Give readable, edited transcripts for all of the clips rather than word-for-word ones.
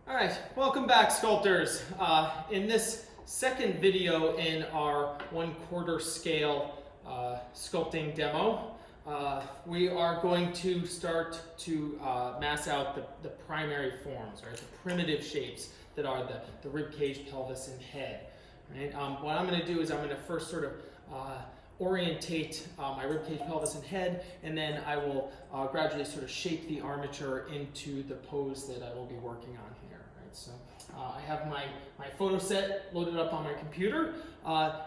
All right, welcome back, sculptors. In this second video in our 1/4 scale sculpting demo, we are going to start to mass out the primary forms, right? The primitive shapes that are the rib cage, pelvis, and head. Right? What I'm going to do is I'm going to first sort of orientate my ribcage, pelvis, and head, and then I will gradually sort of shape the armature into the pose that I will be working on here. Right? So I have my photo set loaded up on my computer.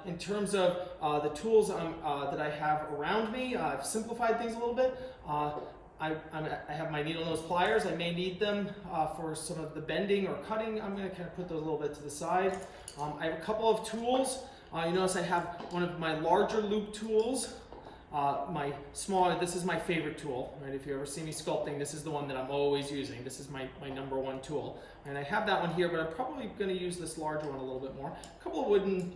In terms of the tools that I have around me, I've simplified things a little bit. I have my needle nose pliers. I may need them for some of the bending or cutting. I'm going to kind of put those a little bit to the side. I have a couple of tools. You notice I have one of my larger loop tools. My smaller, this is my favorite tool, right? If you ever see me sculpting, this is the one that I'm always using. This is my number one tool. And I have that one here, but I'm probably going to use this larger one a little bit more. A couple of wooden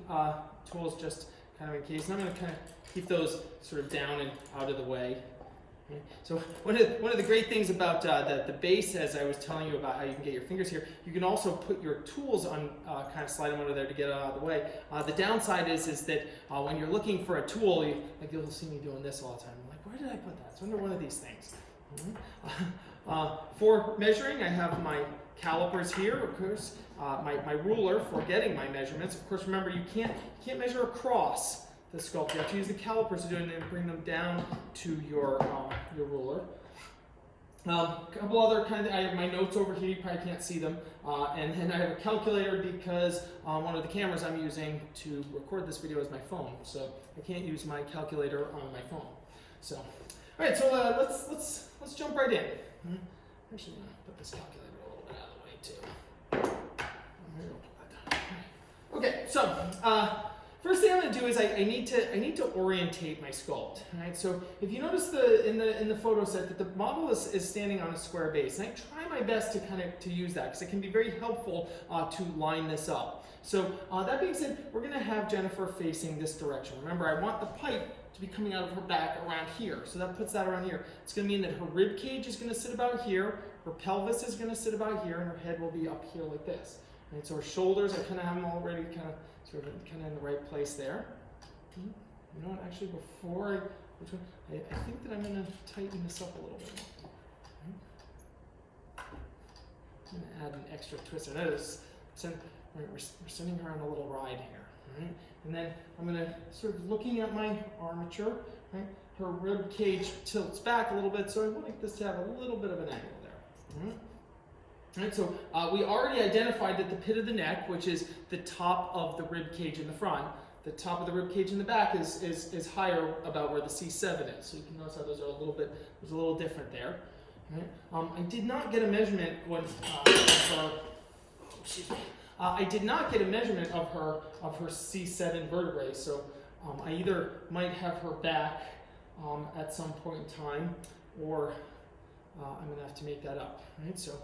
tools just kind of in case. And I'm going to kind of keep those sort of down and out of the way. Okay. So one of the great things about the base, as I was telling you about how you can get your fingers here, you can also put your tools on, kind of slide them under there to get out of the way. The downside is that when you're looking for a tool, you'll see me doing this all the time. I'm like, where did I put that? It's under one of these things. For measuring, I have my calipers here, of course, my ruler for getting my measurements. Of course, remember, you can't measure across the sculpt. You have to use the calipers to do it and then bring them down to your ruler. A couple other kind of, I have my notes over here, you probably can't see them. And then I have a calculator because one of the cameras I'm using to record this video is my phone. So I can't use my calculator on my phone. So, all right, so let's jump right in. Actually, I'm gonna put this calculator a little bit out of the way too. Okay, so, first thing I'm going to do is I need to orientate my sculpt. Right? So if you notice in the photo set that the model is standing on a square base, and I try my best to use that because it can be very helpful to line this up. So that being said, we're going to have Jennifer facing this direction. Remember, I want the pipe to be coming out of her back around here. So that puts that around here. It's going to mean that her rib cage is going to sit about here, her pelvis is going to sit about here, and her head will be up here like this. Right? So her shoulders, I kind of have them already kind of in the right place there. You know what, actually before I think that I'm going to tighten this up a little bit more. I'm going to add an extra twist. I notice we're sending her on a little ride here. Right? And then I'm going to sort of looking at my armature. Right? Her rib cage tilts back a little bit, so I want this to have a little bit of an angle there. Right? Right, so we already identified that the pit of the neck, which is the top of the rib cage in the front, the top of the rib cage in the back is higher about where the C7 is. So you can notice how those are a little different there. Right? I did not get a measurement I did not get a measurement of her C7 vertebrae. So I either might have her back at some point in time, or I'm going to have to make that up. Right? So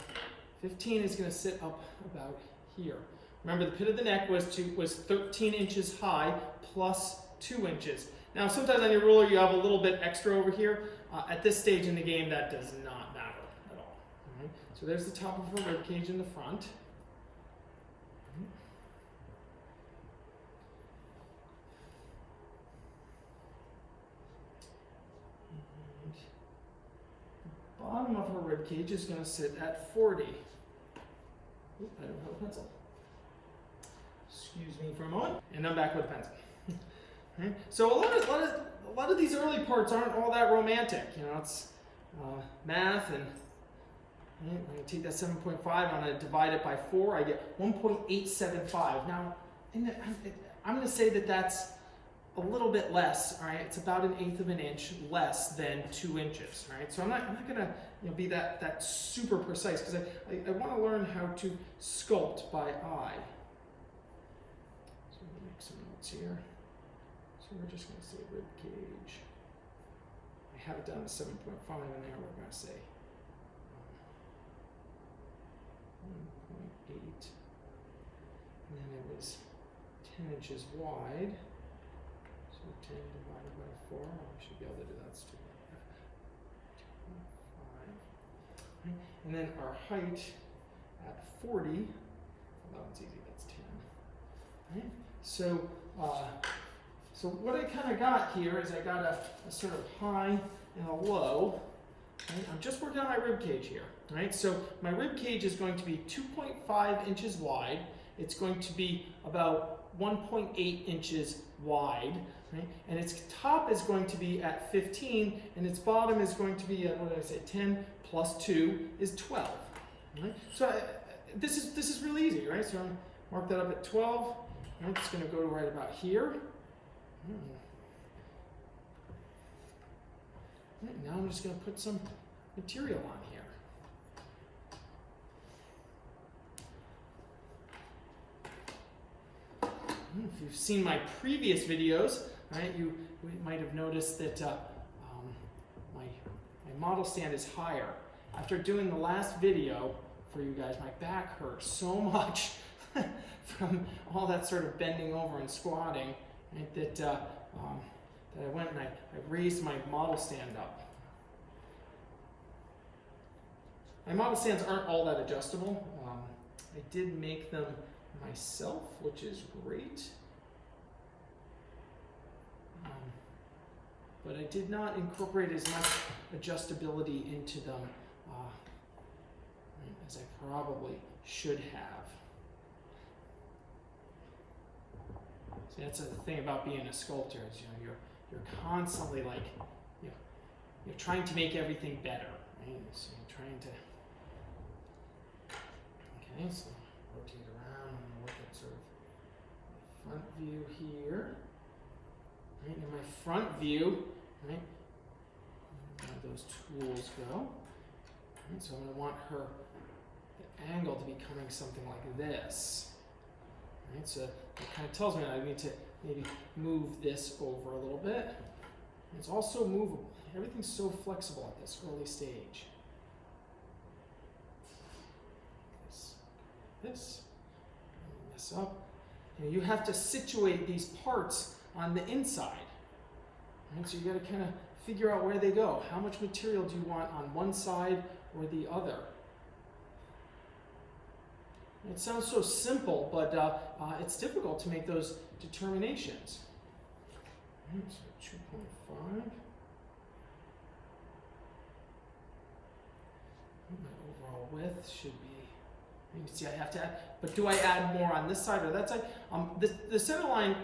15 is going to sit up about here. Remember, the pit of the neck was 13 inches high plus 2 inches. Now, sometimes on your ruler you have a little bit extra over here. At this stage in the game, that does not matter at all. Right? So there's the top of her rib cage in the front. The bottom of her rib cage is going to sit at 40. Oop, I don't have a pencil. Excuse me for a moment, and I'm back with a pencil. Right? So a lot of these early parts aren't all that romantic. You know, it's math, and right, I'm going to take that 7.5. I'm going to divide it by 4. I get 1.875. Now, I'm going to say that that's a little bit less. All right, it's about 1/8 of an inch less than 2 inches. Right, so I'm not going to be that super precise because I want to learn how to sculpt by eye. So I'm going to make some notes here. So we're just going to say rib cage. I have it down to 7.5, and there we're going to say 1.8, and then it was 10 inches wide. So 10 divided by 4, I should be able to do that. That's 2.5. And then our height at 40. Well, that one's easy, that's 10. Right? So, so what I kind of got here is I got a sort of high and a low. Right? I'm just working on my rib cage here. Right? So my rib cage is going to be 2.5 inches wide. It's going to be about 1.8 inches wide. Right? And its top is going to be at 15, and its bottom is going to be at, what did I say, 10 plus 2 is 12. Right? So this is really easy, right? So I'm mark that up at 12. Right? It's going to go right about here. Right, now I'm just going to put some material on here. If you've seen my previous videos, right, you might have noticed that my model stand is higher. After doing the last video for you guys, my back hurt so much from all that sort of bending over and squatting, right, that I went and I raised my model stand up. My model stands aren't all that adjustable. I did make them myself, which is great. But I did not incorporate as much adjustability into them as I probably should have. See, that's the thing about being a sculptor is, you know, you're constantly like, you know, you're trying to make everything better, right? So you're trying to. Okay, so rotate around and look at sort of front view here. Right, in my front view, right, where those tools go. Right, so I'm going to want the angle to be coming something like this. Right, so it kind of tells me that I need to maybe move this over a little bit. It's also movable. Everything's so flexible at this early stage. This up. You have to situate these parts on the inside. Right? So you got to kind of figure out where they go. How much material do you want on one side or the other? It sounds so simple, but it's difficult to make those determinations. Right, so 2.5. My overall width should be. You can see I have to add, but do I add more on this side or that side? The center line,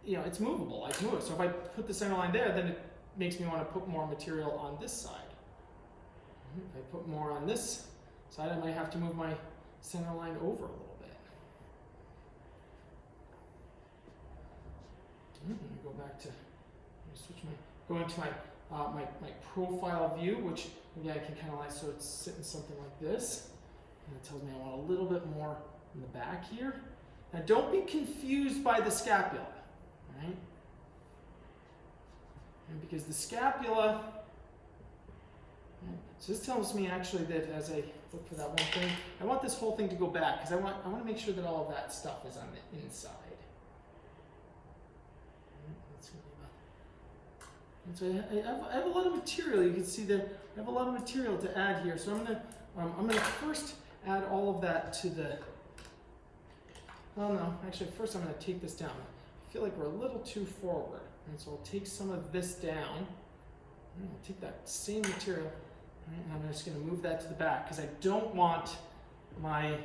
you know, it's movable. I can move it. So if I put the center line there, then it makes me want to put more material on this side. If I put more on this side, I might have to move my center line over a little bit. Let me go back to, go into my profile view, which maybe I can kind of like, so it's sitting something like this. And it tells me I want a little bit more in the back here. Now don't be confused by the scapula, right? And because the scapula, so this tells me actually that as I look for that one thing, I want this whole thing to go back because I want to make sure that all of that stuff is on the inside. And so I have a lot of material. You can see that I have a lot of material to add here. So I'm gonna first add all of that to the, well no, actually first I'm going to take this down. I feel like we're a little too forward. And so I'll take some of this down. And I'll take that same material, right, and I'm just going to move that to the back because I don't want my, I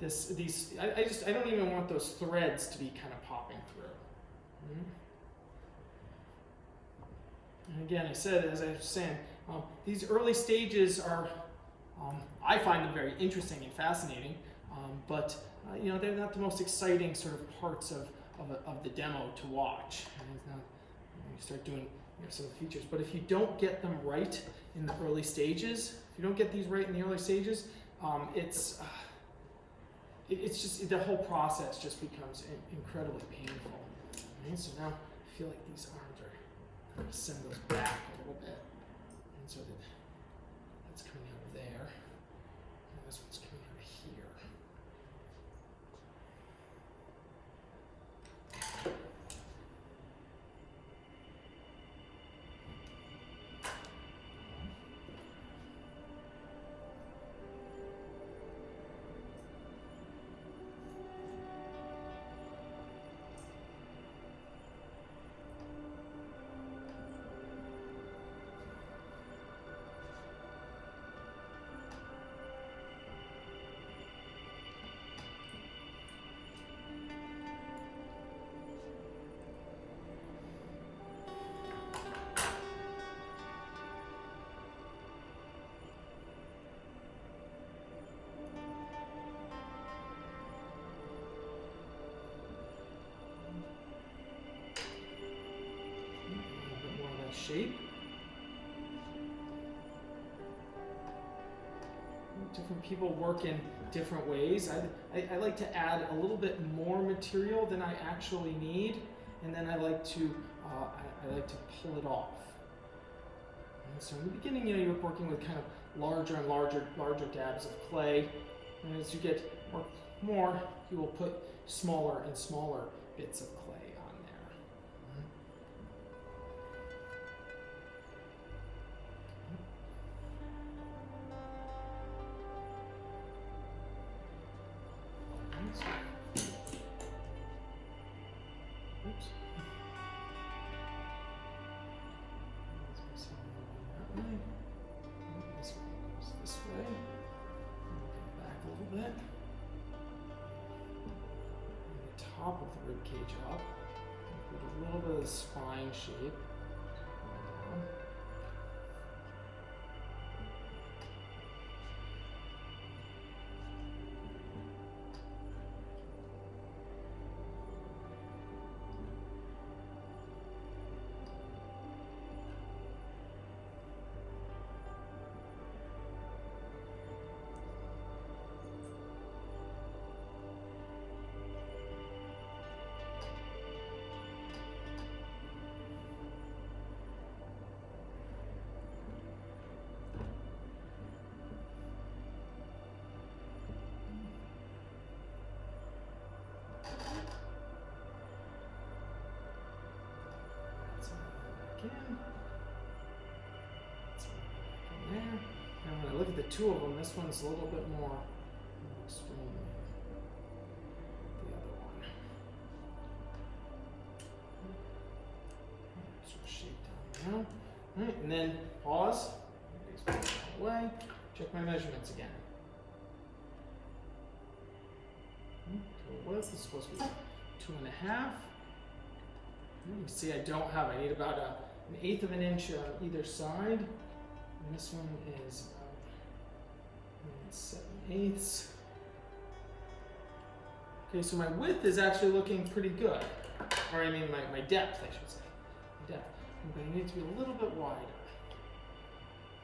don't even want those threads to be kind of popping through. And again, I said, as I was saying, these early stages are, I find them very interesting and fascinating, but you know, they're not the most exciting sort of parts of the demo to watch. You start doing, you know, some of the features, but if you don't get them right in the early stages, if you don't get these right in the early stages, it's just, the whole process just becomes incredibly painful. Right? So now I feel like these arms are, I'm going to send those back a little bit, and so that that's coming out of there, and this one's coming out of here. shape. Different people work in different ways. I like to add a little bit more material than I actually need, and then I like to pull it off. And so in the beginning, you're working with kind of larger and larger dabs of clay, and as you get more, you will put smaller and smaller bits of clay on there. Oops. This one goes this way. Back a little bit. Bring the top of the rib cage up. Put a little bit of the spine shape. Down. Again. There. And when I look at the two of them, this one's a little bit more extreme than the other one. Sort of shape down now. Alright, and then pause. Away. Check my measurements again. Total width is supposed to be 2.5. You can see I don't have, I need about an 1/8 of an inch on either side. And this one is about 7/8. Okay, so my width is actually looking pretty good. Or I mean my depth, I should say. My depth. But I need to be a little bit wider.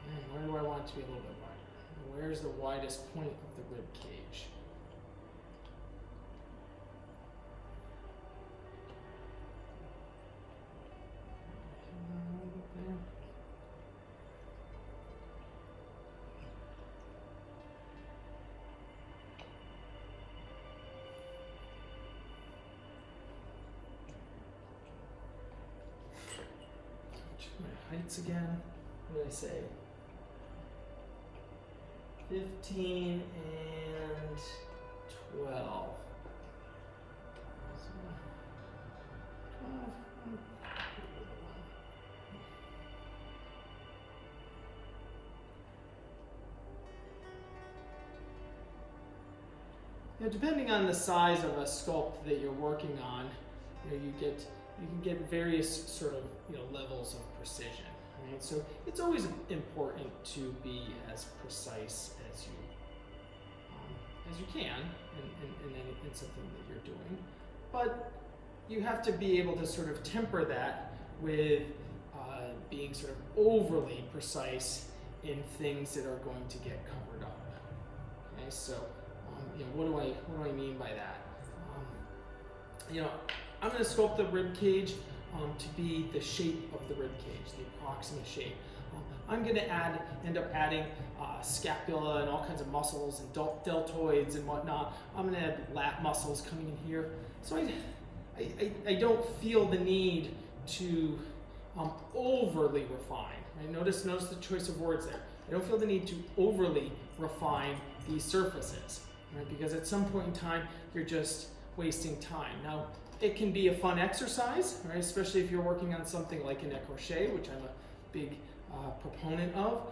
And where do I want it to be a little bit wider? Where's the widest point of the rib cage? Heights again. What did I say? 15 and 12. So 12. Now, depending on the size of a sculpt that you're working on, you can get various sort of levels of precision. Right? So it's always important to be as precise as you can in something that you're doing, but you have to be able to sort of temper that with being sort of overly precise in things that are going to get covered up. Okay, so what do I mean by that? I'm going to sculpt the rib cage to be the shape of the rib cage, the approximate shape. I'm going to end up adding scapula and all kinds of muscles and deltoids and whatnot. I'm going to add lat muscles coming in here. So I don't feel the need to overly refine. Right? Notice the choice of words there. I don't feel the need to overly refine these surfaces, right? Because at some point in time, you're just wasting time. Now, it can be a fun exercise, right? Especially if you're working on something like an écorché, which I'm a big proponent of,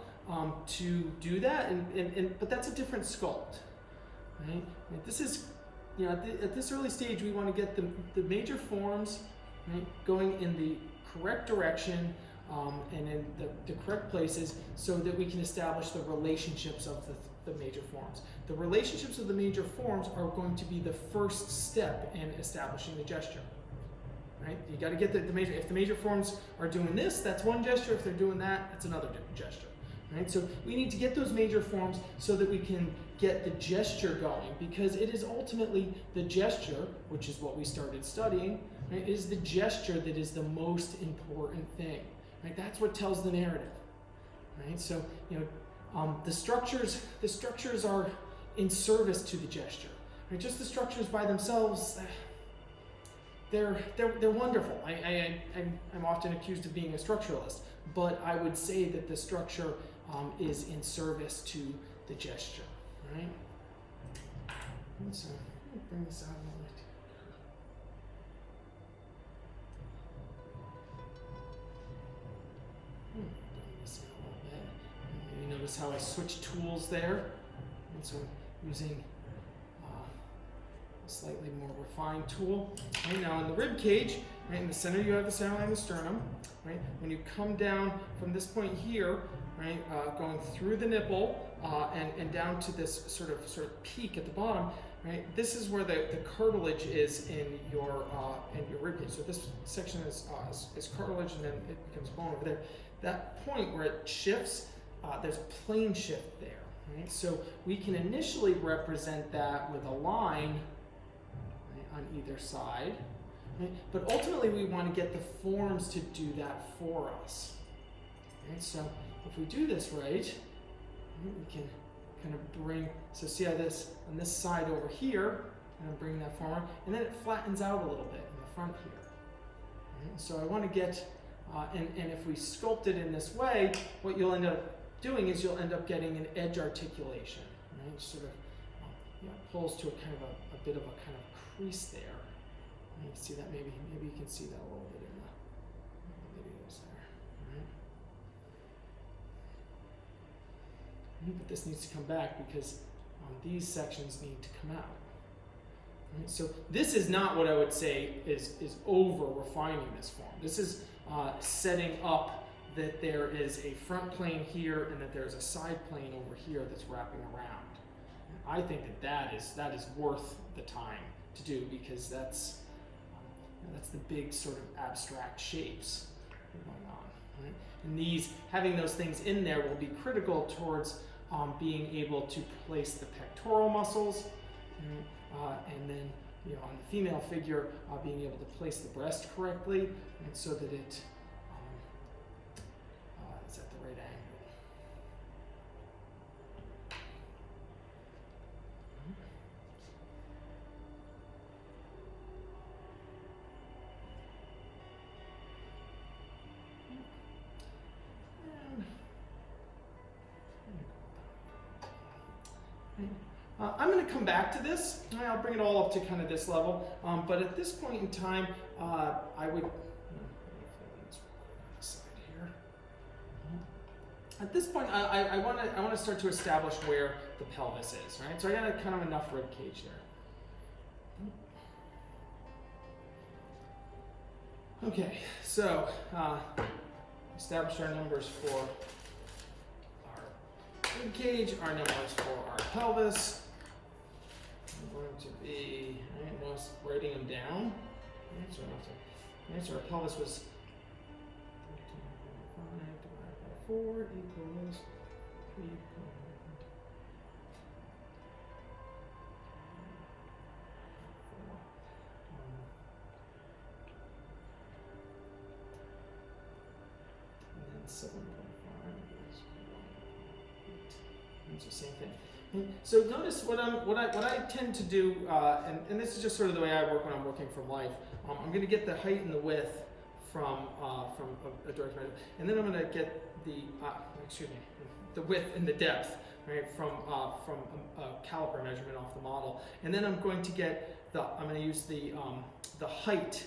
to do that. But that's a different sculpt, right? This is, at this early stage, we want to get the major forms, right, going in the correct direction and in the correct places, so that we can establish the relationships of the major forms. The relationships of the major forms are going to be the first step in establishing the gesture. right? You got to get the major. If the major forms are doing this, that's one gesture. If they're doing that, that's another gesture, right? So we need to get those major forms so that we can get the gesture going, because it is ultimately the gesture, which is what we started studying, right? Is the gesture that is the most important thing, right? That's what tells the narrative, right? So the structures are in service to the gesture, right? Just the structures by themselves, they're wonderful. I'm often accused of being a structuralist, but I would say that the structure is in service to the gesture, right? And so let me bring this out a little bit. Bring this in a little bit. Maybe notice how I switched tools there, and so I'm using a slightly more refined tool. Right now in the rib cage, right in the center you have the center line of the sternum. Right, when you come down from this point here, right, going through the nipple and down to this sort of peak at the bottom, right. This is where the cartilage is in your rib cage. So this section is cartilage, and then it becomes bone over there. That point where it shifts, there's a plane shift there. Right, so we can initially represent that with a line on either side, right? But ultimately we want to get the forms to do that for us. Right? So if we do this right, we can kind of bring, so see how this, on this side over here, and I'm bringing that forward, and then it flattens out a little bit in the front here. Right? So I want to get, and if we sculpt it in this way, what you'll end up doing is you'll end up getting an edge articulation, right? Sort of pulls to a kind of a bit of a kind of crease there. You can see that, maybe you can see that a little bit in the videos there. Right? But this needs to come back because these sections need to come out. Right? So this is not what I would say is over refining this form. This is setting up that there is a front plane here and that there's a side plane over here that's wrapping around. And I think that is worth the time to do, because that's the big sort of abstract shapes going on. Right? And these, having those things in there will be critical towards being able to place the pectoral muscles, and then on the female figure, being able to place the breast correctly, and so that it is at the right angle. I'm going to come back to this. I'll bring it all up to kind of this level, but at this point in time, I would. At this point, I want to start to establish where the pelvis is, right? So I got kind of enough rib cage there. Okay, so establish our numbers for our rib cage, our numbers for our pelvis. I'm going to be, writing them down. So our pelvis was 13.5 divided by 4 equals 3. And then 7.5 is 1.8. It's the same thing. So notice what I tend to do, and this is just sort of the way I work when I'm working from life. I'm going to get the height and the width from a direct measure, and then I'm going to get the width and the depth, right, from a caliper measurement off the model, and then I'm going to get I'm going to use the height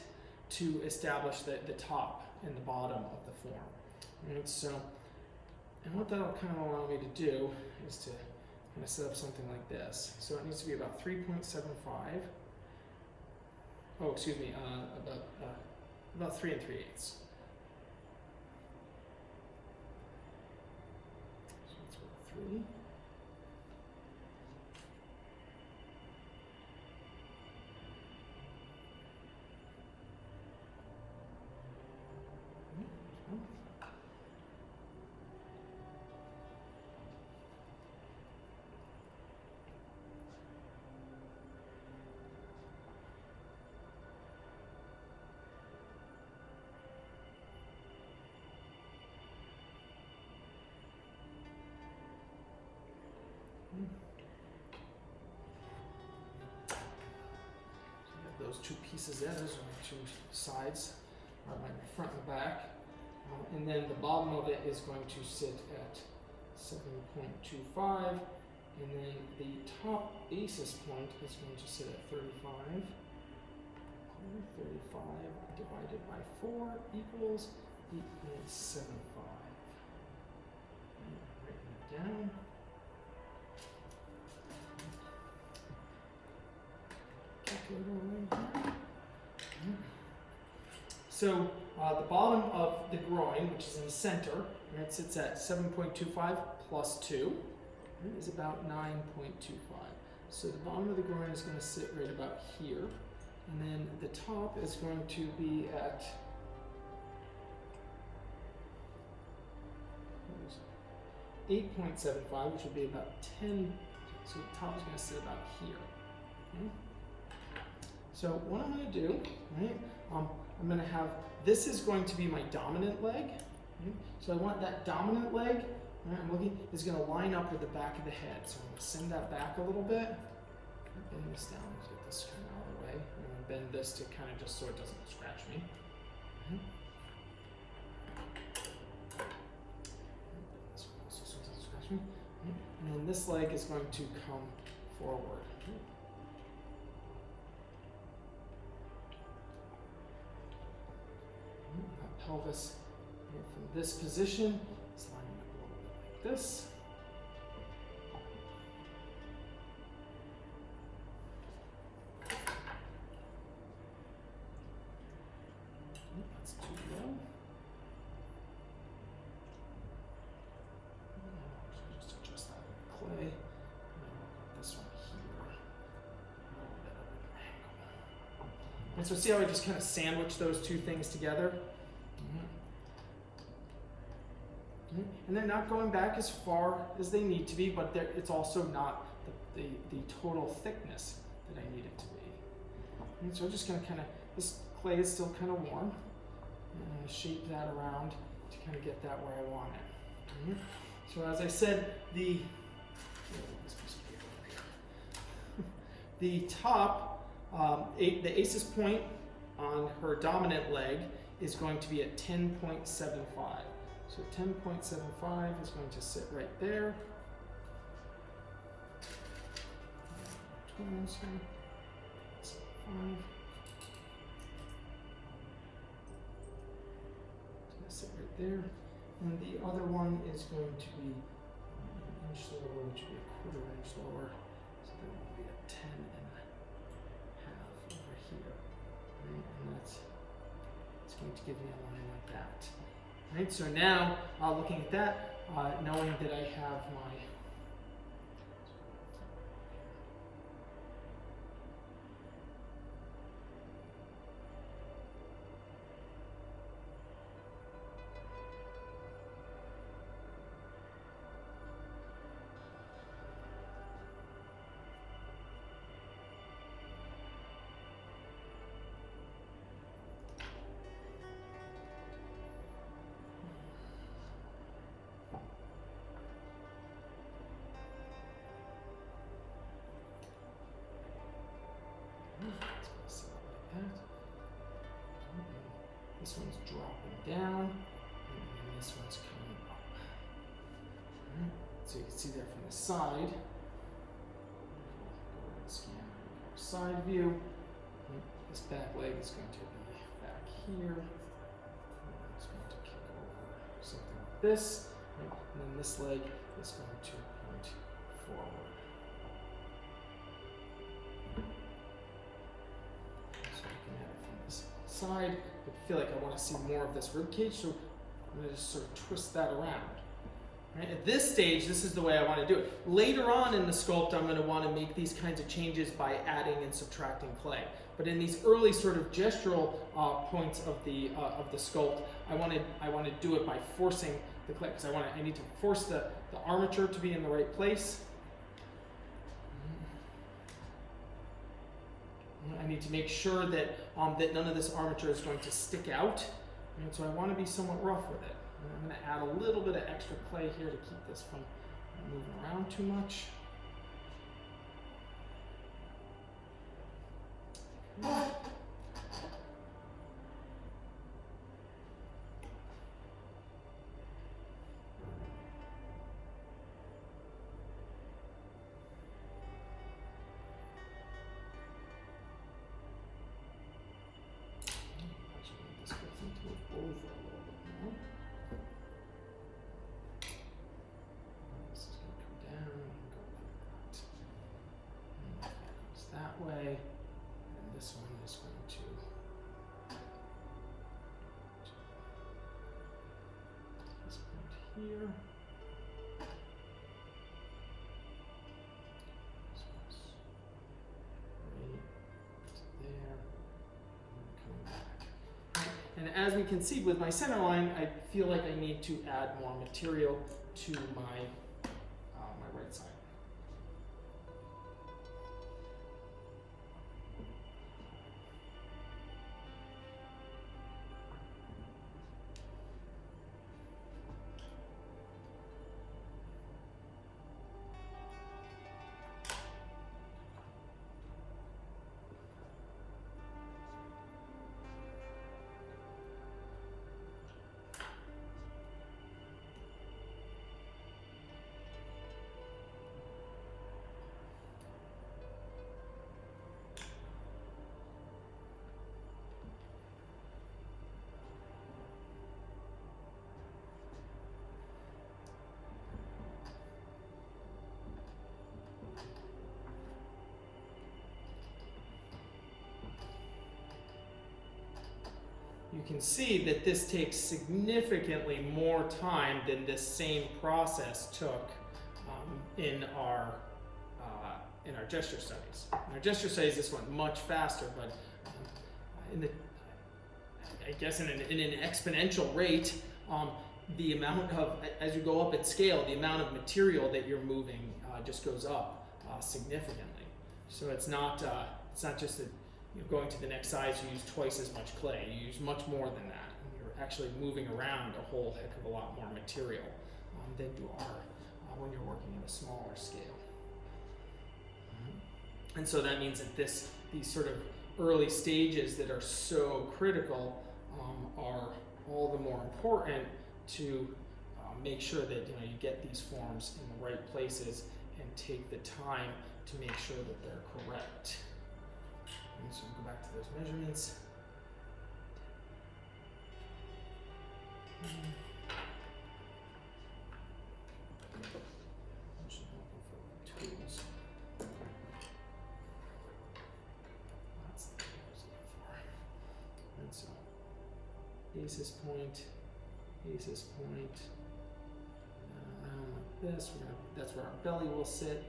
to establish the top and the bottom of the form. Right, so, and what that'll kind of allow me to do is to kind of set up something like this. So it needs to be about 3.75. Oh, excuse me, about 3 3/8. So that's about 3. those two pieces there. Those are my two sides, or my front and back. And then the bottom of it is going to sit at 7.25, and then the top ACES point is going to sit at 35. 35 divided by 4 equals 8.75. Writing it down. So the bottom of the groin, which is in the center, it sits at 7.25 plus 2 is about 9.25. So the bottom of the groin is going to sit right about here. And then the top is going to be at 8.75, which would be about 10. So the top is going to sit about here. Okay? So what I'm going to do, right? I'm going to have, this is going to be my dominant leg. Right? So I want that dominant leg, right, I'm looking, is going to line up with the back of the head. So I'm going to send that back a little bit. Bend this down, get this kind of out of the way. I'm going to bend this to kind of just so it doesn't scratch me. This one also so it doesn't scratch me. And then this leg is going to come forward. That pelvis from this position is lining up a little bit like this. That's too low. Just adjust that clay. This one here. A little bit of an angle. And so see how I just kind of sandwich those two things together? And they're not going back as far as they need to be, but it's also not the total thickness that I need it to be. And so I'm just going to kind of, this clay is still kind of warm. I'm going to shape that around to kind of get that where I want it. So as I said, the top, the ACES point on her dominant leg is going to be at 10.75. So 10.75 is going to sit right there. It's going to sit right there. And the other one is going to be an inch lower, which would be a quarter inch lower. So that would be a 10 and a half over here. Right? And it's going to give me a line like that. Right, so now, looking at that, knowing that I have my this one's dropping down, and this one's coming up. Right. So you can see there from the side. Go ahead and scan side view. This back leg is going to be back here. It's going to kick over something like this. Right. And then this leg is going to point forward. So looking at it from this side, I feel like I want to see more of this rib cage, so I'm going to just sort of twist that around. Right? At this stage, this is the way I want to do it. Later on in the sculpt, I'm going to want to make these kinds of changes by adding and subtracting clay. But in these early sort of gestural points of the sculpt, I want to do it by forcing the clay, because I need to force the armature to be in the right place. I need to make sure that that none of this armature is going to stick out, and so I want to be somewhat rough with it. And I'm going to add a little bit of extra clay here to keep this from moving around too much. way, and this one is going to this point here. So it's right there, and coming back. And as we can see with my center line, I feel like I need to add more material to my my right side. You can see that this takes significantly more time than this same process took in our gesture studies. In our gesture studies, this went much faster, but I guess in an exponential rate, the amount of, as you go up in scale, the amount of material that you're moving just goes up significantly. So it's not just that you're going to the next size, you use twice as much clay. You use much more than that. You're actually moving around a whole heck of a lot more material than you are when you're working at a smaller scale. And so that means that these sort of early stages that are so critical are all the more important to make sure that you get these forms in the right places and take the time to make sure that they're correct. And so go back to those measurements. Tools. That's the thing I was looking for. And so basis point. Like this, that's where our belly will sit.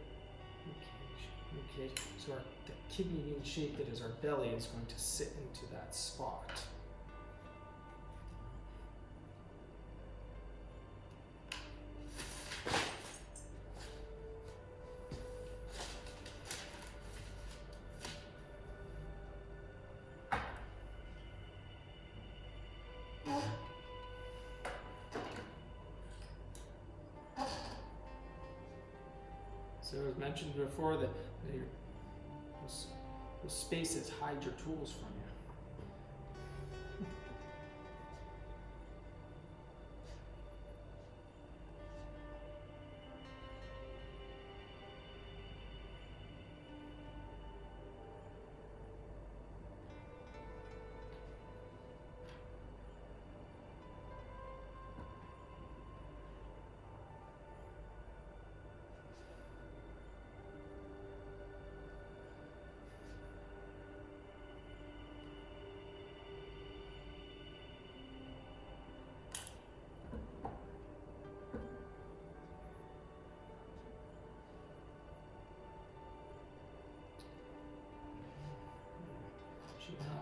Okay, so the kidney bean shape that is our belly is going to sit into that spot. So as mentioned before, that those spaces hide your tools from you.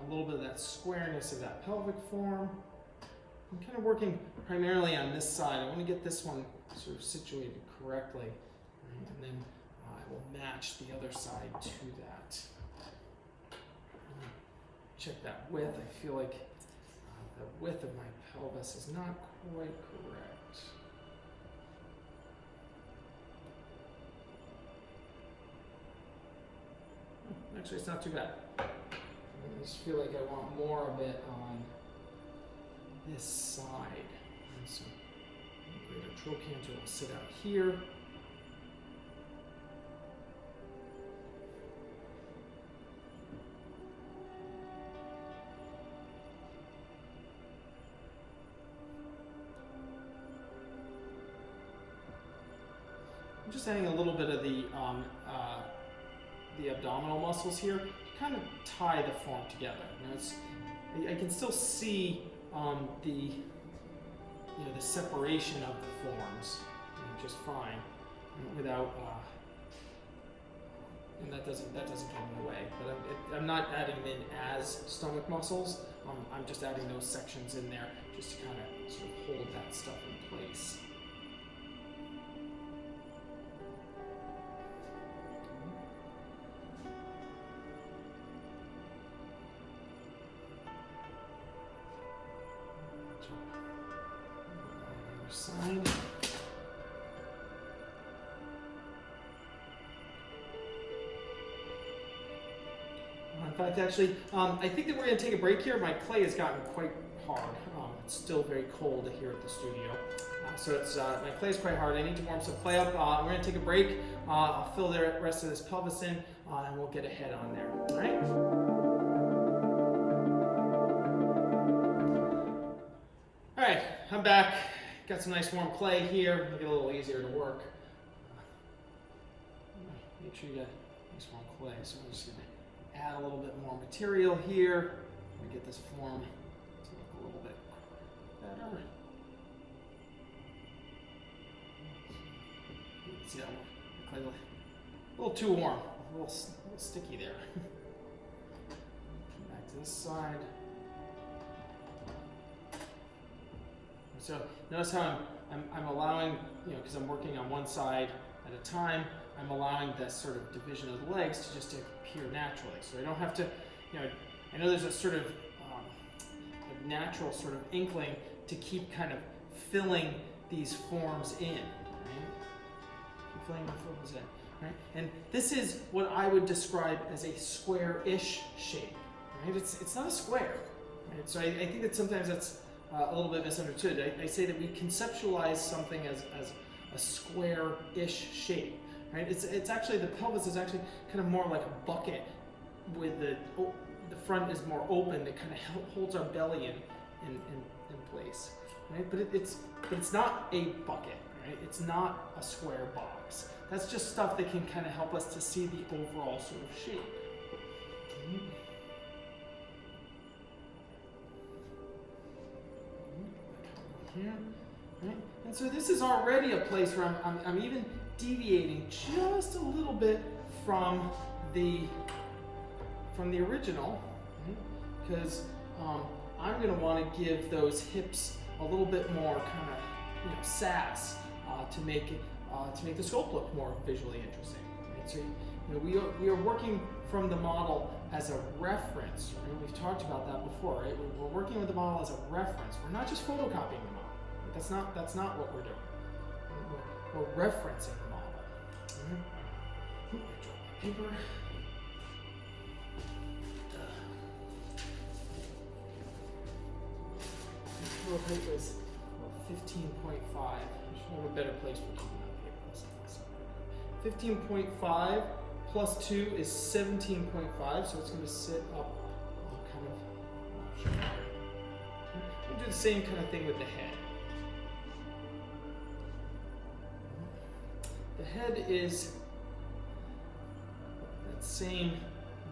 A little bit of that squareness of that pelvic form. I'm kind of working primarily on this side. I want to get this one sort of situated correctly, right? And then I will match the other side to that. Check that width. I feel like the width of my pelvis is not quite correct. Actually, it's not too bad. I just feel like I want more of it on this side. And so the greater trochanter will sit out here. I'm just adding a little bit of the the abdominal muscles here to kind of tie the form together. I can still see the separation of the forms just fine without and that doesn't get in the way. But I'm not adding them in as stomach muscles. I'm just adding those sections in there just to kind of sort of hold that stuff in place. Other side. In fact, actually, I think that we're going to take a break here. My clay has gotten quite hard. It's still very cold here at the studio. So it's my clay is quite hard. I need to warm some clay up. We're going to take a break. I'll fill the rest of this pelvis in, and we'll get a head on there. All right? All right, I'm back. Got some nice warm clay here. Make it a little easier to work. Make sure you get nice warm clay. So I'm just going to add a little bit more material here. Let me get this form to look a little bit better. See that one? A little too warm, a little sticky there. Come back to this side. So notice how I'm allowing, because I'm working on one side at a time, I'm allowing this sort of division of the legs to just appear naturally. So I don't have to, I know there's a sort of a natural sort of inkling to keep kind of filling these forms in, right? Keep filling the forms in, right? And this is what I would describe as a square-ish shape, right? It's not a square, right? So I think that sometimes that's a little bit misunderstood. I say that we conceptualize something as a square-ish shape. Right? It's actually, the pelvis is actually kind of more like a bucket with the front is more open that kind of holds our belly in place. Right? But it's not a bucket, right? It's not a square box. That's just stuff that can kind of help us to see the overall sort of shape. Here, right? And so this is already a place where I'm even deviating just a little bit from the original, because I'm going to want to give those hips a little bit more kind of sass to make the sculpt look more visually interesting. Right? So we are working from the model as a reference. Right? We've talked about that before. Right? We're working with the model as a reference. We're not just photocopying the model. Right? That's not what we're doing. We're referencing the model. Right? Paper. Roll paper is 15.5. I should have a better place for keeping that paper. 15.5 plus 2 is 17.5, so it's going to sit up kind of. We'll do the same kind of thing with the head. The head is that same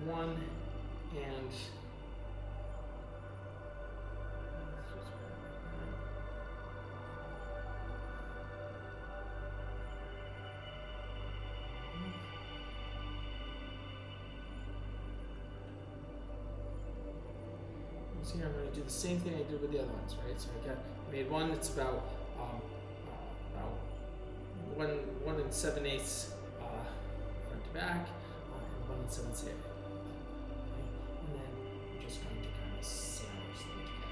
1 and so here I'm going to do the same thing I did with the other ones, right? So I made one that's about 1 7/8 front to back, and 1 7/8. Okay? And then I'm just going to kind of sandwich them together.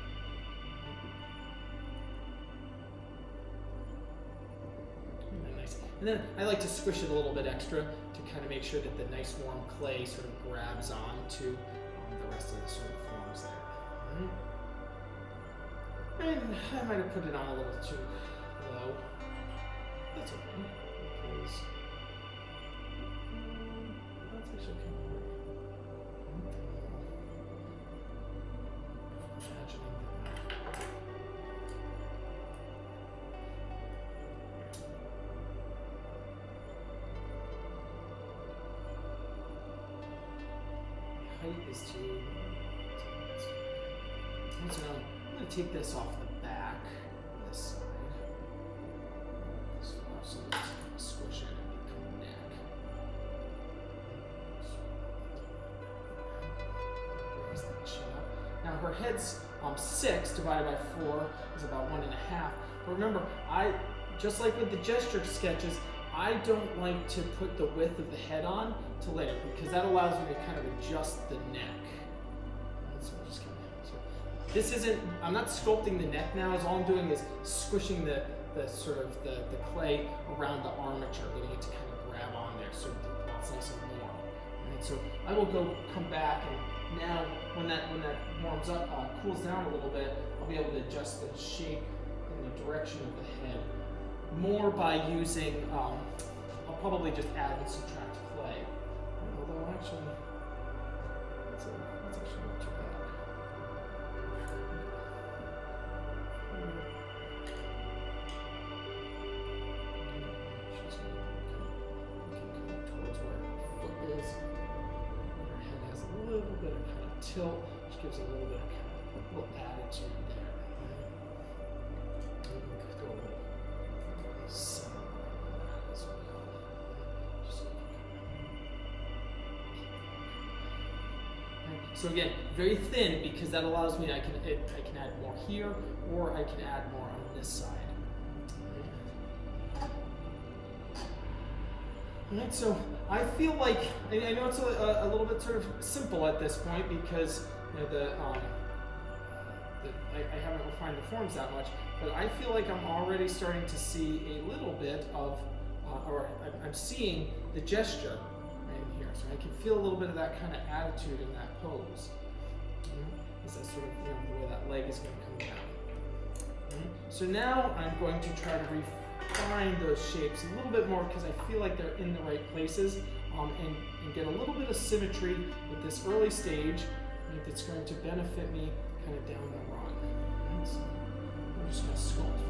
And then nice. And then I like to squish it a little bit extra to kind of make sure that the nice warm clay sort of grabs onto the rest of the sort of forms there. And I might have put it on a little too low. That's okay, because that's actually kind of weird. height is too. So now I'm going to take this off the back, this side. So let's kind of squish it and become neck. Raise that chin up. Now her head's 6 divided by 4 is about 1.5. But remember, just like with the gesture sketches, I don't like to put the width of the head on till later because that allows me to kind of adjust the neck. So we're just this isn't, I'm not sculpting the neck now, all I'm doing is squishing the sort of the clay around the armature, getting it to kind of grab on there so that it's nice and warm. Right? So I will come back, and now when that warms up, cools down a little bit, I'll be able to adjust the shape and the direction of the head more by using, I'll probably just add and subtract clay. Although actually, that's actually not too bad. Tilt, which gives a little bit of little attitude there. Throw a little center on that as well. So again, very thin because that allows me I can add more here or I can add more on this side. Alright, so I feel like, I know it's a little bit sort of simple at this point because I haven't refined the forms that much, but I feel like I'm already starting to see a little bit of, or I'm seeing the gesture right in here. So I can feel a little bit of that kind of attitude in that pose. Is that sort of the way that leg is going to come down. So now I'm going to try to refine those shapes a little bit more because I feel like they're in the right places and get a little bit of symmetry with this early stage that's going to benefit me kind of down the run. So I'm just going to sculpt.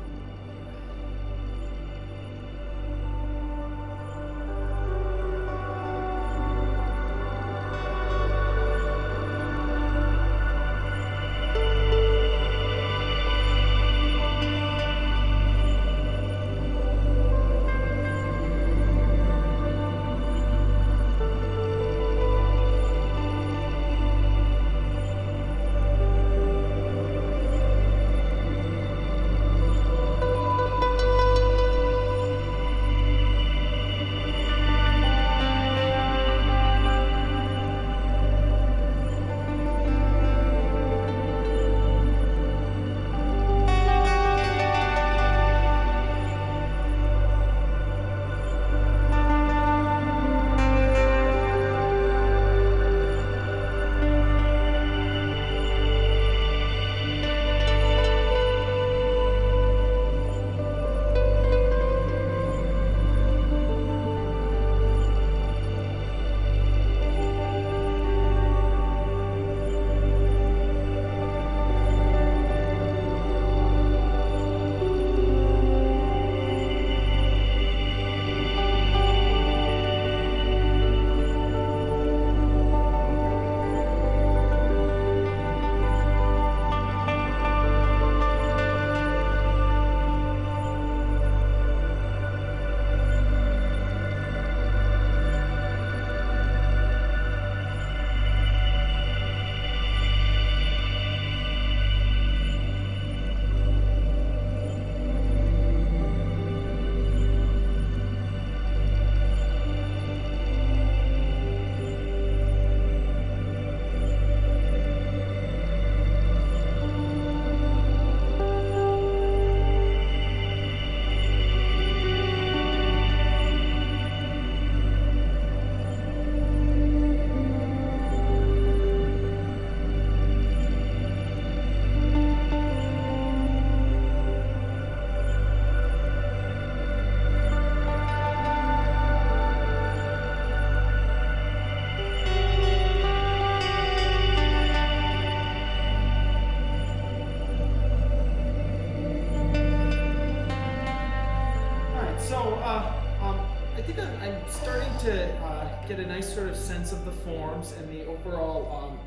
nice sort of sense of the forms and the overall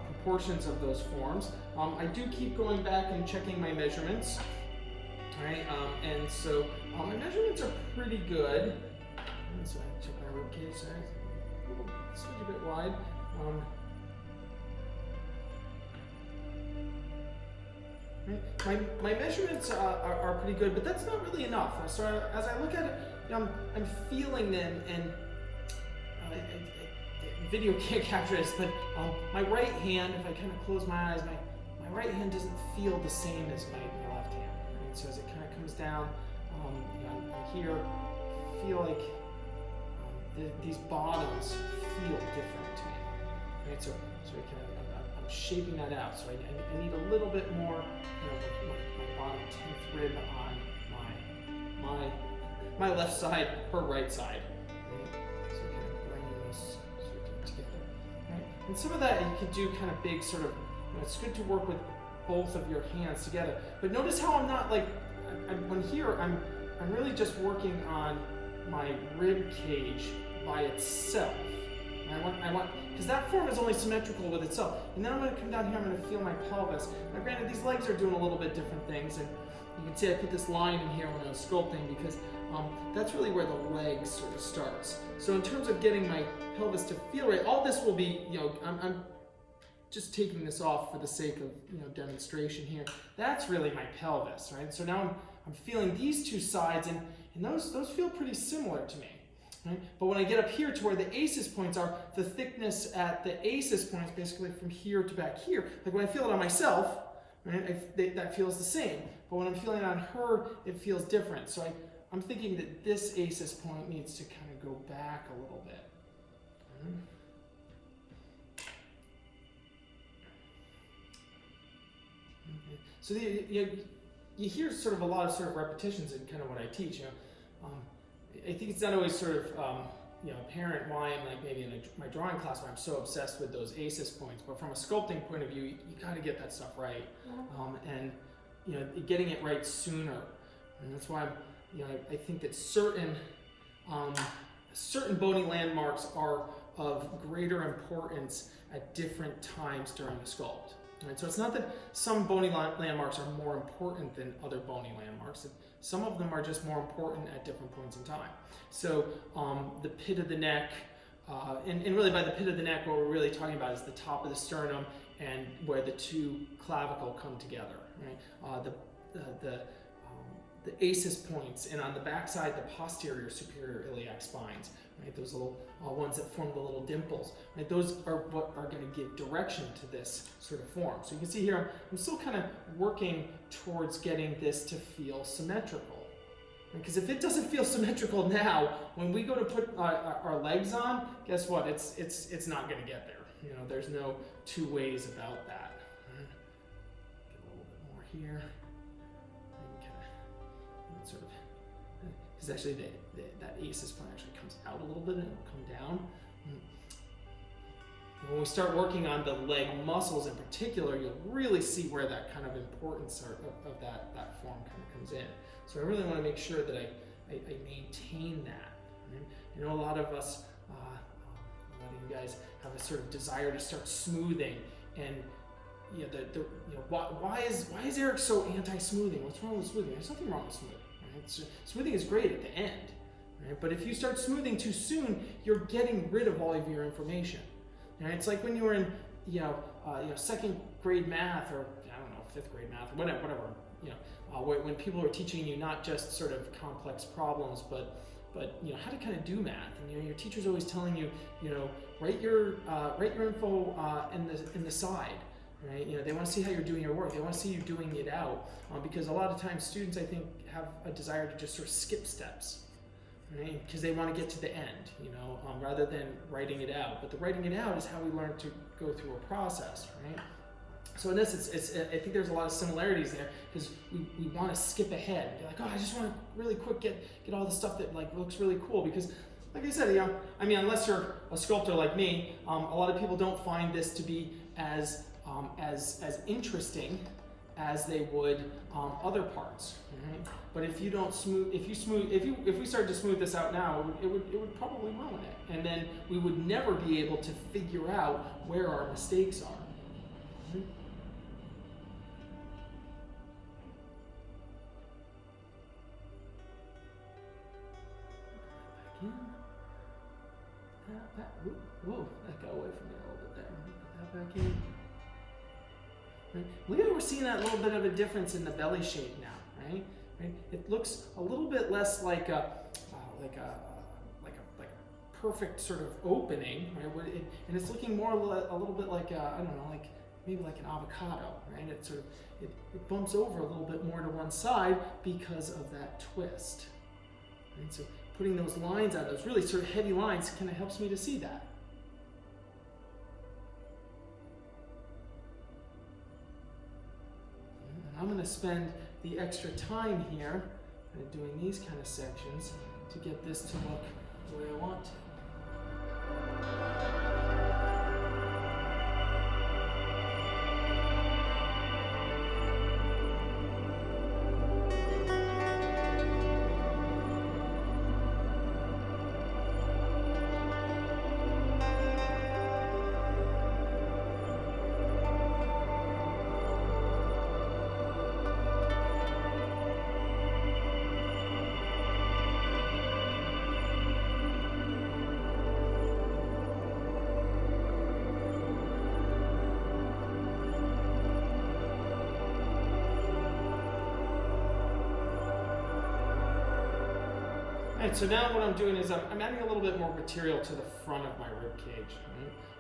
proportions of those forms. I do keep going back and checking my measurements. Right, and so my measurements are pretty good. So I check my ribcage size. It's a bit wide. My measurements are pretty good, but that's not really enough. So as I look at it, I'm feeling them, and video can't capture this, but my right hand, if I kind of close my eyes, my right hand doesn't feel the same as my left hand. Right? So as it kind of comes down, I here feel like these bottoms feel different to me. Right? So I'm shaping that out. So I need a little bit more my bottom 10th rib on my left side, her right side. Right? So kind of bringing those sort of together. Right? And some of that you can do kind of big sort of, it's good to work with both of your hands together. But notice how I'm not like, when here I'm really just working on my rib cage by itself. I want, because that form is only symmetrical with itself. And then I'm going to come down here, I'm going to feel my pelvis. Now granted, these legs are doing a little bit different things, and you can see I put this line in here when I was sculpting because that's really where the leg sort of starts. So in terms of getting my pelvis to feel right, all this will be, I'm just taking this off for the sake of demonstration here. That's really my pelvis, right? So now I'm feeling these two sides, and those feel pretty similar to me. Right? But when I get up here to where the ACES points are, the thickness at the ACES points, basically from here to back here, like when I feel it on myself, right, that feels the same. But when I'm feeling it on her, it feels different. So I'm thinking that this ACES point needs to kind of go back a little bit. Okay. So you hear sort of a lot of sort of repetitions in kind of what I teach. I think it's not always sort of apparent why I'm like maybe in my drawing class where I'm so obsessed with those ACES points. But from a sculpting point of view, you got to get that stuff right, and getting it right sooner. And that's why I think that certain bony landmarks are of greater importance at different times during the sculpt. Right? So it's not that some bony landmarks are more important than other bony landmarks. Some of them are just more important at different points in time. So the pit of the neck, and really by the pit of the neck, what we're really talking about is the top of the sternum and where the two clavicle come together. Right? The ACES points, and on the back side, the posterior superior iliac spines. Right? Those little ones that form the little dimples. Right? Those are what are going to give direction to this sort of form. So you can see here, I'm still kind of working towards getting this to feel symmetrical. Because if it doesn't feel symmetrical now, when we go to put our legs on, guess what? It's not going to get there. There's no two ways about that. Right? Get a little bit more here. Sort of, because actually that ACES point actually comes out a little bit and it'll come down. When we start working on the leg muscles in particular, you'll really see where that kind of importance of that form kind of comes in. So I really want to make sure that I maintain that. Right? A lot of us, a lot of you guys have a sort of desire to start smoothing, and why is Eric so anti-smoothing? What's wrong with smoothing? There's nothing wrong with smoothing. Right? So smoothing is great at the end, right? But if you start smoothing too soon, you're getting rid of all of your information. Right? It's like when you were in, second grade math, or I don't know, fifth grade math, or whatever. When people are teaching you not just sort of complex problems, but how to kind of do math. And your teacher's always telling you, write your info in the side. Right? They want to see how you're doing your work. They want to see you doing it out, because a lot of times students, I think, have a desire to just sort of skip steps, right? Because they want to get to the end, rather than writing it out. But the writing it out is how we learn to go through a process, right? So in this, I think there's a lot of similarities there, because we want to skip ahead. You're like, I just want to really quick get all the stuff that looks really cool, because like I said, unless you're a sculptor like me, a lot of people don't find this to be as interesting as they would other parts. Right? But if you don't smooth, if we started to smooth this out now, it would probably ruin it, and then we would never be able to figure out where our mistakes are. Right? Whoa, that got away from me a little bit there. Put that back in. Right. Look at, we're seeing that little bit of a difference in the belly shape now, right? Right. It looks a little bit less like a perfect sort of opening, right? And it's looking more a little bit like I don't know, like maybe like an avocado, right? It sort of it bumps over a little bit more to one side because of that twist. Right? So putting those lines on, those really sort of heavy lines, kind of helps me to see that. I'm going to spend the extra time here doing these kind of sections to get this to look the way I want to. Alright, so now what I'm doing is I'm adding a little bit more material to the front of my rib cage.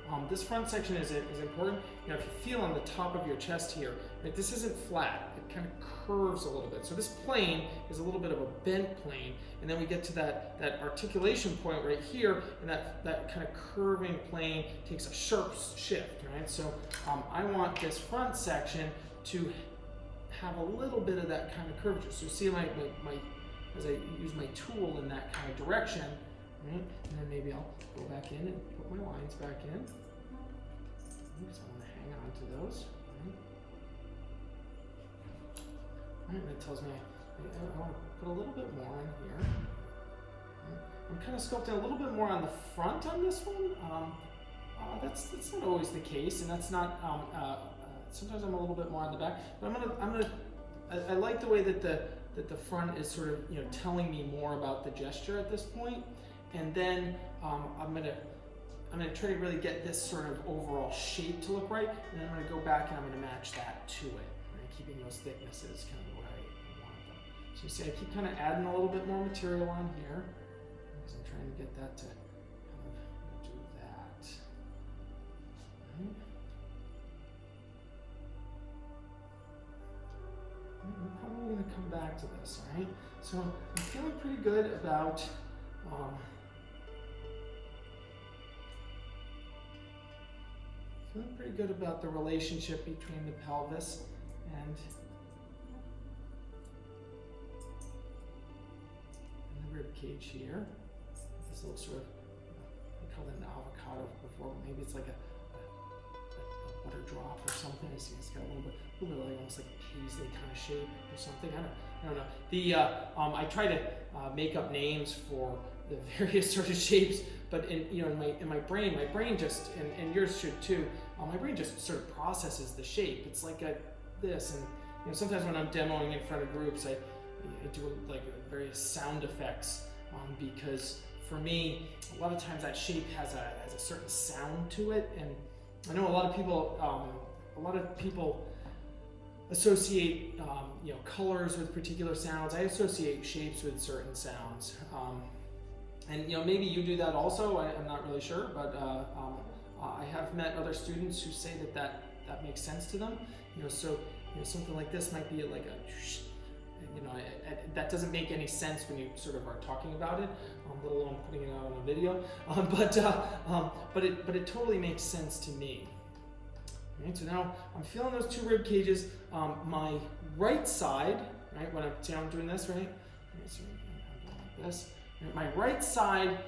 Right? This front section is important. You know, if you feel on the top of your chest here, right, this isn't flat. It kind of curves a little bit. So this plane is a little bit of a bent plane, and then we get to that articulation point right here, and that kind of curving plane takes a sharp shift. Right? So I want this front section to have a little bit of that kind of curvature. So you see my as I use my tool in that kind of direction, right? And then maybe I'll go back in and put my lines back in, because I want to hang on to those. Right? Right, and it tells me I want to put a little bit more in here. Right? I'm kind of sculpting a little bit more on the front on this one. That's not always the case, and that's not. Sometimes I'm a little bit more on the back, but I like the way that the front is sort of, you know, telling me more about the gesture at this point, and then I'm gonna try to really get this sort of overall shape to look right, and then I'm gonna go back and I'm gonna match that to it, right? Keeping those thicknesses kind of the way I want them. So you see, I keep kind of adding a little bit more material on here because I'm trying to get that to kind of do that. Right? I'm probably going to come back to this, all right? So I'm feeling pretty good about the relationship between the pelvis and the rib cage here. This little sort of, I called it an avocado before, but maybe it's like a butter drop or something. I see it's got a little bit like almost like a paisley kind of shape or something. I don't know. I try to make up names for the various sort of shapes, but in my brain just, and yours should too. My brain just sort of processes the shape. It's like this, and sometimes when I'm demoing in front of groups, I do like various sound effects because for me, a lot of times that shape has a certain sound to it, and I know a lot of people associate colors with particular sounds. I associate shapes with certain sounds, and maybe you do that also. I'm not really sure, but I have met other students who say that makes sense to them. So something like this might be like that doesn't make any sense when you sort of are talking about it, let alone putting it out on a video. But it totally makes sense to me. Right, so now I'm feeling those two rib cages. My right side, right, when I'm doing this, right? So I'm going like this. Right, my right side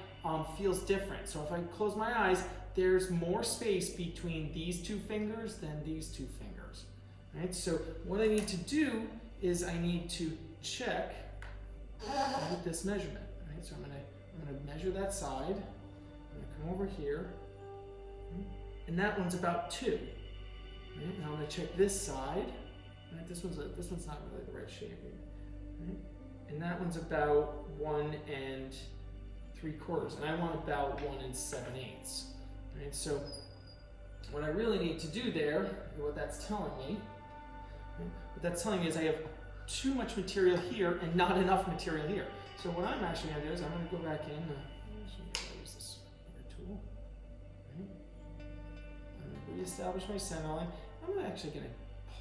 feels different. So if I close my eyes, there's more space between these two fingers than these two fingers. Right, so what I need to do is I need to check this measurement. Right, so I'm gonna measure that side. I'm gonna come over here, and that one's about 2. Right, now I'm gonna check this side. Right, this one's not really the right shape. Right, and that one's about 1 3/4, and I want about 1 7/8. Right, so what I really need to do there, what that's telling me, is I have too much material here and not enough material here. So what I'm actually going to do is I'm going to go back in. Use this tool. Right. I'm going to reestablish my center line. I'm actually going to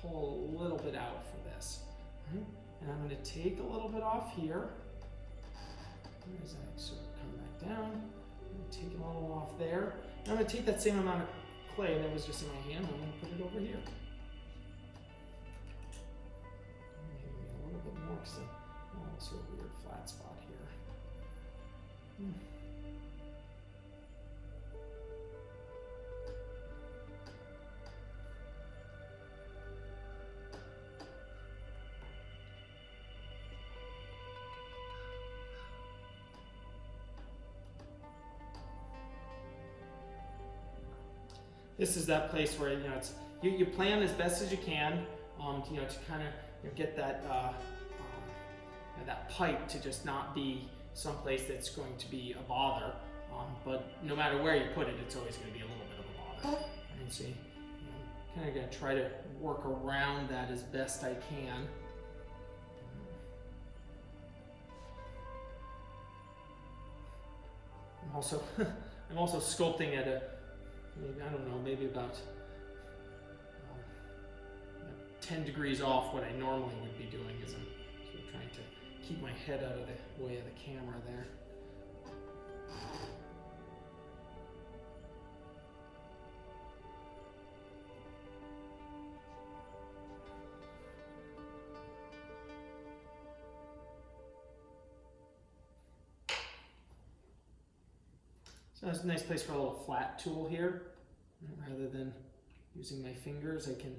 pull a little bit out for this. Right. And I'm going to take a little bit off here. As I sort of come back down, I'm going to take a little off there. And I'm going to take that same amount of clay that was just in my hand. I'm going to put it over here. Because I'm also a weird flat spot here. This is that place where it's you plan as best as you can, to kind of get that. That pipe to just not be someplace that's going to be a bother, but no matter where you put it, it's always going to be a little bit of a bother. And so, kind of going to try to work around that as best I can. I'm also sculpting at maybe about 10 degrees off what I normally would be doing, as I'm sort of trying to keep my head out of the way of the camera there. So that's a nice place for a little flat tool here. Rather than using my fingers, I can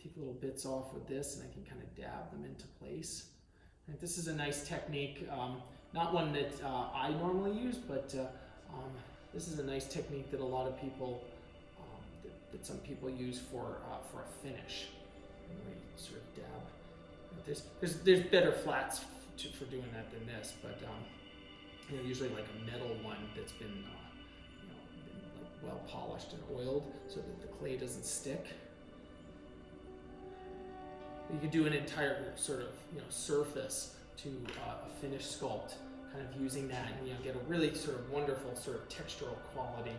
take little bits off with this and I can kind of dab them into place. And this is a nice technique, not one that I normally use, but this is a nice technique that a lot of people, that some people use for a finish. Where you sort of dab. There's better flats for doing that than this, but usually like a metal one that's been, been well polished and oiled so that the clay doesn't stick. You could do an entire sort of surface to a finished sculpt, kind of using that, and get a really sort of wonderful sort of textural quality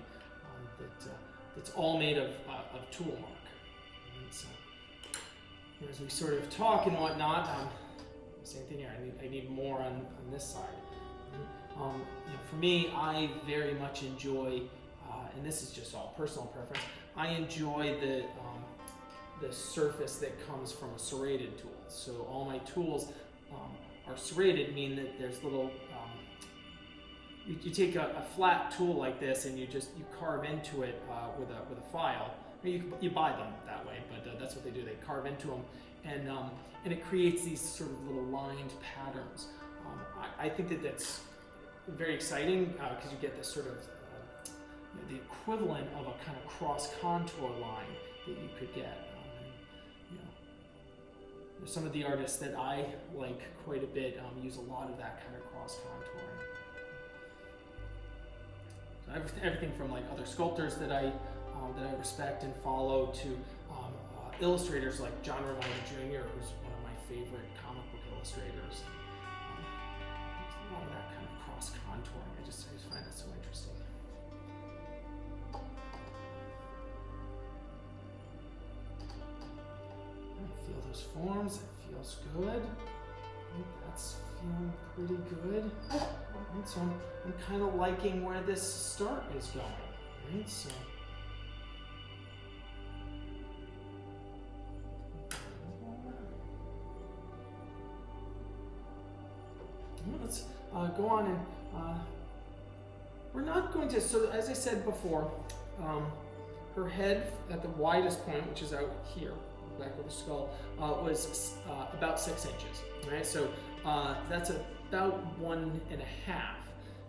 that's all made of tool mark. And so, as we sort of talk and whatnot, same thing here. I need more on this side. For me, I very much enjoy, and this is just all personal preference, I enjoy the surface that comes from a serrated tool. So all my tools are serrated, mean that there's little, you take a flat tool like this and you carve into it with a file. You buy them that way, but that's what they do. They carve into them, and it creates these sort of little lined patterns. I think that's very exciting because you get this sort of the equivalent of a kind of cross contour line that you could get. Some of the artists that I like quite a bit use a lot of that kind of cross contouring. So everything from like other sculptors that I respect and follow to illustrators like John Romita Jr., who's one of my favorite comic book illustrators. There's a lot of that kind of cross contouring. I just find that so interesting. Feel those forms, it feels good. That's feeling pretty good. Right, so I'm kind of liking where this start is going. Right, so let's go on and we're not going to, so as I said before, her head at the widest point, which is out here, back of the skull, was about 6 inches. Right, so that's about 1.5.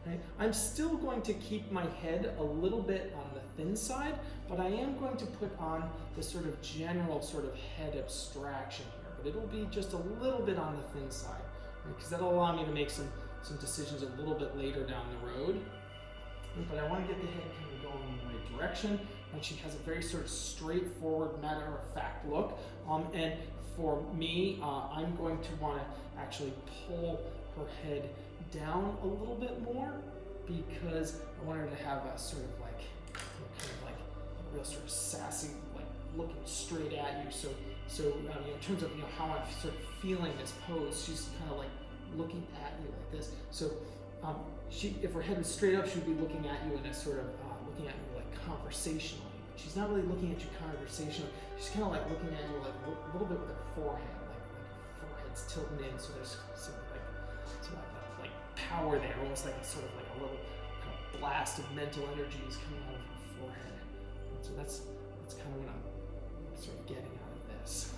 Right? I'm still going to keep my head a little bit on the thin side, but I am going to put on the sort of general sort of head abstraction here, but it'll be just a little bit on the thin side, because that'll allow me to make some decisions a little bit later down the road. But I want to get the head kind of going in the right direction, and she has a very sort of straightforward, matter-of-fact look. And for me, I'm going to want to actually pull her head down a little bit more, because I want her to have a sort of like, kind of like a real sort of sassy, like looking straight at you. So in terms of how I'm sort of feeling this pose, she's kind of like looking at you like this. So if her head was straight up, she'd be looking at you in a sort of looking at you like conversationally. But she's not really looking at you conversationally. She's kind of like looking at you like a little bit with her forehead, like her forehead's tilting in, so there's sort of like power there, almost like a sort of like a little kind of blast of mental energy is coming out of her forehead. And so that's kind of what I'm sort of getting out of this.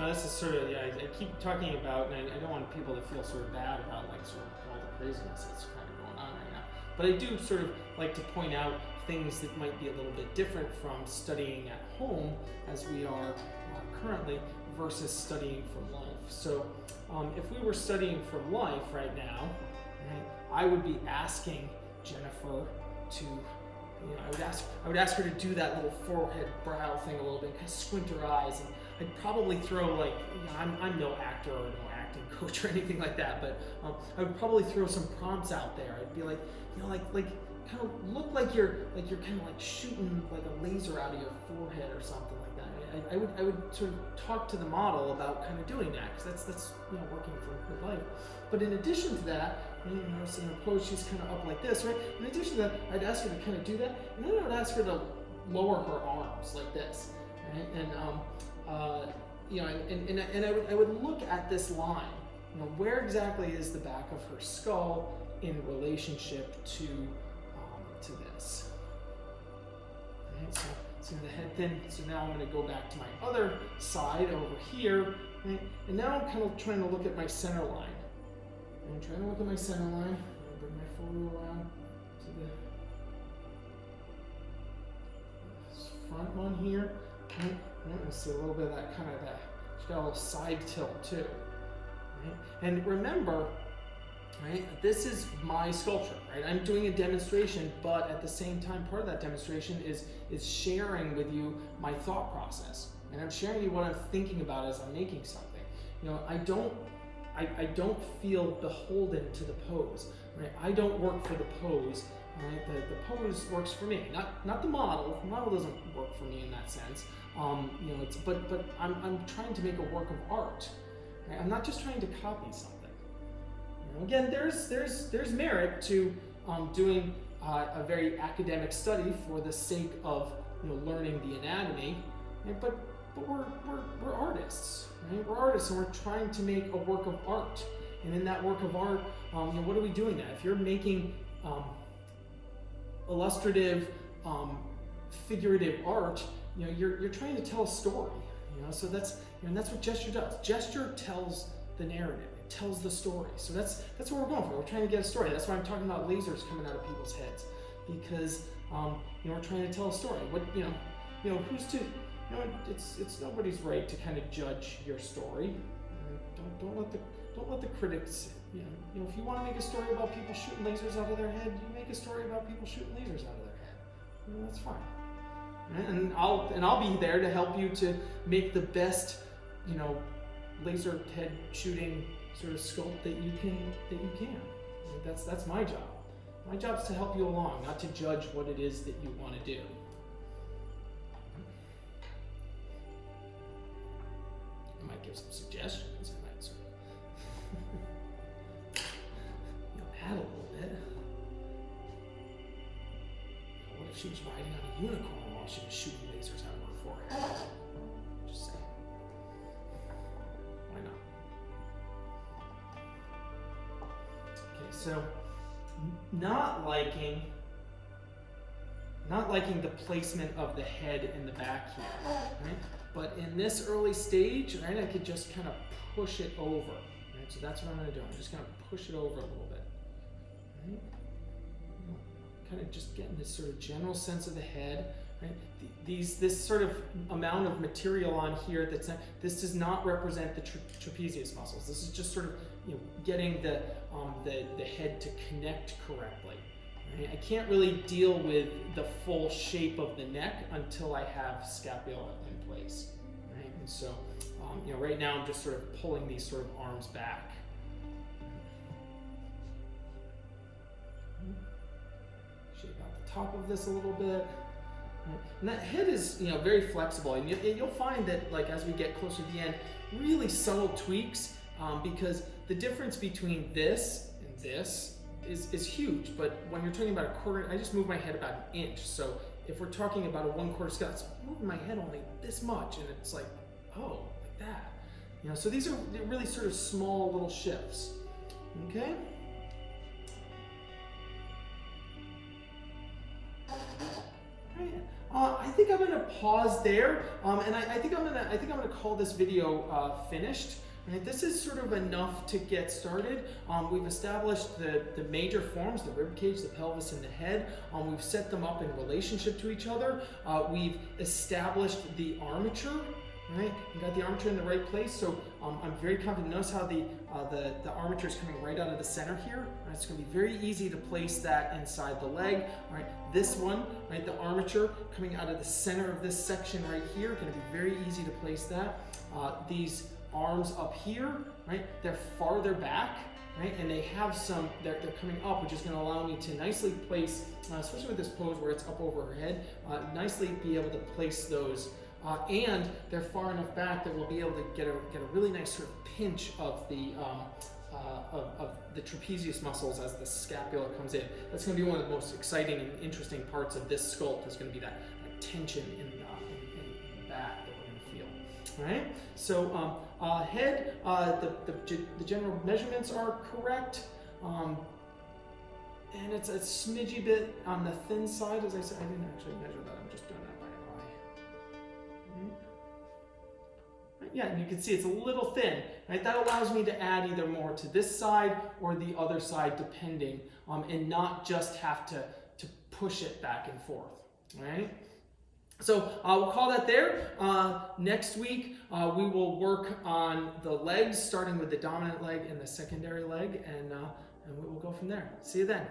This is sort of, I keep talking about, and I don't want people to feel sort of bad about like sort of all the craziness that's kind of going on right now. But I do sort of like to point out things that might be a little bit different from studying at home as we are currently versus studying from life. So if we were studying from life right now, right, I would be asking Jennifer to, I would ask her to do that little forehead brow thing a little bit, kind of squint her eyes, and I'd probably throw like, I'm no actor or no acting coach or anything like that, but I would probably throw some prompts out there. I'd be like, like kind of look like you're kind of like shooting like a laser out of your forehead or something like that. I would sort of talk to the model about kind of doing that, because that's working for life. But in addition to that, notice in her pose she's kind of up like this, right? In addition to that, I'd ask her to kind of do that, and then I would ask her to lower her arms like this, right? And I would look at this line. Where exactly is the back of her skull in relationship to this? Right, so the head thin. So now I'm going to go back to my other side over here, right? And now I'm kind of trying to look at my center line. I'm trying to look at my center line. I'm going to bring my photo around to this front one here. Right? Right, see a little bit of that kind of that. She's got a little side tilt too. Right? And remember, right? This is my sculpture, right? I'm doing a demonstration, but at the same time, part of that demonstration is sharing with you my thought process, and I'm sharing you what I'm thinking about as I'm making something. I don't feel beholden to the pose, right? I don't work for the pose. Right? The pose works for me, not the model. The model doesn't work for me in that sense. But I'm trying to make a work of art. Right? I'm not just trying to copy something. Again, there's merit to doing a very academic study for the sake of learning the anatomy, right? But we're artists, right? We're artists, and we're trying to make a work of art. And in that work of art, what are we doing that? If you're making illustrative, figurative art, you're trying to tell a story. So that's what gesture does. Gesture tells the narrative. It tells the story. So that's what we're going for. We're trying to get a story. That's why I'm talking about lasers coming out of people's heads, because we're trying to tell a story. Who's to it's nobody's right to kind of judge your story. Don't let the critics. If you want to make a story about people shooting lasers out of their head, you make a story about people shooting lasers out of their head. That's fine. And I'll be there to help you to make the best, laser head shooting sort of sculpt that you can. That's my job. My job is to help you along, not to judge what it is that you want to do. I might give some suggestions. I might she was riding on a unicorn while she was shooting lasers out of her forehead. Just saying. Why not? Okay, so not liking the placement of the head in the back here, right? But in this early stage, right, I could just kind of push it over, right? So that's what I'm going to do. I'm just going to push it over a little bit, right? Kind of just getting this sort of general sense of the head, right? This sort of amount of material on here this does not represent the trapezius muscles. This is just sort of, you know, getting the head to connect correctly. Right? I can't really deal with the full shape of the neck until I have scapula in place, right? And so, you know, right now I'm just sort of pulling these sort of arms back. Shape out the top of this a little bit. And that head is, you know, very flexible, and you'll find that, like, as we get closer to the end, really subtle tweaks, because the difference between this and this is huge. But when you're talking about a quarter, I just move my head about an inch. So if we're talking about a 1/4 scale, it's moving my head only this much, and it's like, oh, like that. You know, so these are really sort of small little shifts. Okay. I think I'm going to pause there, and I think I'm going to call this video finished. Right, this is sort of enough to get started. We've established the major forms, the ribcage, the pelvis, and the head. We've set them up in relationship to each other. We've established the armature. Right, you got the armature in the right place. So I'm very confident. Notice how the armature is coming right out of the center here. Right, it's going to be very easy to place that inside the leg. Right, this one, right, the armature coming out of the center of this section right here, going to be very easy to place that. These arms up here, right, they're farther back, right, and they have they're coming up, which is going to allow me to nicely place, especially with this pose where it's up over her head, nicely be able to place those, and they're far enough back that we'll be able to get a really nice sort of pinch of the trapezius muscles as the scapula comes in. That's going to be one of the most exciting and interesting parts of this sculpt, is going to be that tension in the back that we're going to feel. All right, so head, the general measurements are correct, and it's a smidgy bit on the thin side. As I said, I didn't actually measure that, I'm just doing that by eye. Right. Yeah, and you can see it's a little thin, right? That allows me to add either more to this side or the other side, depending, and not just have to push it back and forth, all right? So we'll call that there. Next week, we will work on the legs, starting with the dominant leg and the secondary leg, and we will go from there. See you then.